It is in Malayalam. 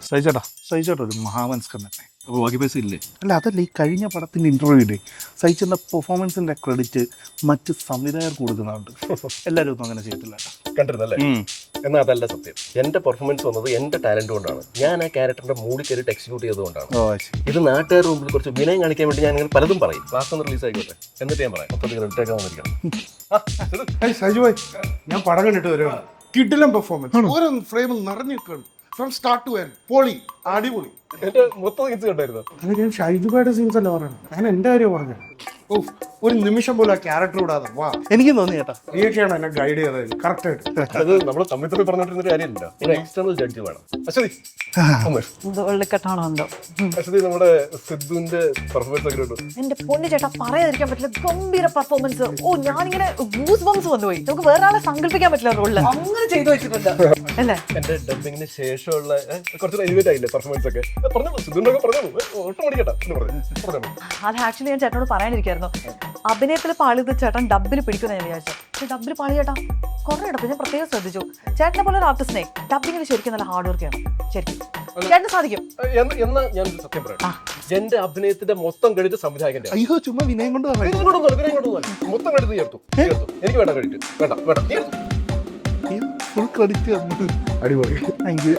സഹിച്ചേട്ടാ ഒരു മഹാമനസ്കരൻ തന്നെ. അപ്പോൾ ബാക്കി പൈസ ഇല്ലേ? അല്ല അതല്ല, ഈ കഴിഞ്ഞ പടത്തിൻ്റെ ഇൻ്റർവ്യൂടെ സഹിച്ചേട്ടൻ്റെ പെർഫോമൻസിൻ്റെ ക്രെഡിറ്റ് മറ്റ് സംവിധായകർക്ക് കൊടുക്കുന്നുണ്ട്. എല്ലാവരും ഒന്നും അങ്ങനെ ചെയ്യത്തില്ല. കണ്ടിരുന്നല്ലേ? എന്നാൽ അതല്ല സത്യം. എൻ്റെ പെർഫോമൻസ് വന്നത് എൻ്റെ ടാലന്റ് കൊണ്ടാണ്. ഞാൻ ആ ക്യാരക്ടറിന്റെ മൂടി കയറിയിട്ട് എക്സിക്യൂട്ട് ചെയ്തുകൊണ്ടാണ്. ഇത് നാട്ടുകാരുടെ മുമ്പിൽ കുറച്ച് വിനയം കാണിക്കാൻ വേണ്ടി ഞാൻ അങ്ങനെ പലതും പറയും. ക്ലാസ് ഒന്ന് റിലീസ് ആയിക്കോട്ടെ, എന്നിട്ട് ഞാൻ പറയാം. മൊത്തത്തിൽ ക്രെഡിറ്റ് വന്നിരിക്കണം. സജു ഭായ്, ഞാൻ പടം കണ്ടിട്ട് വരുവാണ്. കിടിലം പെർഫോമൻസ്, ഓരോ ഫ്രെയിം നിറഞ്ഞു നിൽക്കുകയാണ്. ഫ്രം സ്റ്റാർട്ട് ടു എൻഡ് പൊളി, അടിപൊളി. എന്റെ മൊത്തം സീൻസ് കണ്ടായിരുന്നു. അത് ഞാൻ ഷൈജുബായുടെ സീൻസ് അല്ല പറയുന്നത്, ഞാൻ എൻ്റെ കാര്യം പറഞ്ഞു. ഓഹ്, ഒരു നിമിഷം പോലും ആ ക്യാരക്ടർ വിടാതെ വാ. എനിക്കും തോന്നി ചേട്ടാ, നീയൊക്കെയാണ് എന്നെ ഗൈഡ് ചെയ്തത് കറക്റ്റ് ആയിട്ട്. അത് നമ്മൾ തമ്മിൽ തമ്മിൽ പറഞ്ഞിട്ടൊരു കാര്യമില്ല. ഒരു എക്സ്റ്റേണൽ ജഡ്ജ് വേണം. അശ്വതി അശ്വതി, നമ്മുടെ സിദ്ധുവിന്റെ പെർഫോമൻസ് ഒക്കെ ഉണ്ട്. എന്റെ പൊന്നു ചേട്ടാ, പറയാതിരിക്കാൻ പറ്റില്ല, ഗംഭീര പെർഫോമൻസ്. ഓ, ഞാനിങ്ങനെ ഗൂസ് ബംസ് വന്നുപോയി. നമുക്ക് വേറെ ആളെ സങ്കല്പിക്കാൻ പറ്റില്ല റോളില്. അങ്ങനെ ചെയ്തു വെച്ചിട്ടുണ്ട് അല്ലേ? എന്റെ ഡബിങ്ങിന് ശേഷമുള്ള കുറച്ച് എലിവേറ്റ് ആയില്ലേ പെർഫോമൻസ് ഒക്കെ? പറഞ്ഞോളൂ, സിദ്ധുവിന്റെ ഒക്കെ പറഞ്ഞോളൂ, ഒട്ടും മടിക്കട്ടെ. അത് ആക്ച്വലി ഞാൻ ചേട്ടനോട് പറയാനിരിക്കായിരുന്നു. അഭിനയത്തിൽ പാളിയത് ചേട്ടൻ ഡബിൽ പിടിക്കുന്ന ഞാൻ വിചാരിച്ചു. പക്ഷെ ഡബിൽ പാളി ചേട്ടാ കുറെ ഇടപ്പ് ഞാൻ പ്രത്യേകം ശ്രദ്ധിച്ചു. ചേട്ടനെ പോലെ ഒരു ആർട്ടിസ്റ്റിനെ ഡബിങ്ങിൽ ശരിക്കും നല്ല ഹാർഡ് വർക്ക് ചെയ്യണം. ശരിക്കും ചേട്ടന് സാധിക്കും. എന്നാ ഞാൻ സത്യം പറയാം, എന്റെ അഭിനയത്തിന്റെ മൊത്തം ക്രെഡിറ്റ് സംവിധായകന്റെ. അയ്യോ ചുമ്മാ വിനയം കൊണ്ട് മൊത്തം ക്രെഡിറ്റ് ചേർത്തു. എനിക്ക് വേണ്ട ക്രെഡിറ്റ്, വേണ്ട. ഫുൾ ക്രെഡിറ്റ് അടിപൊളി. Thank you.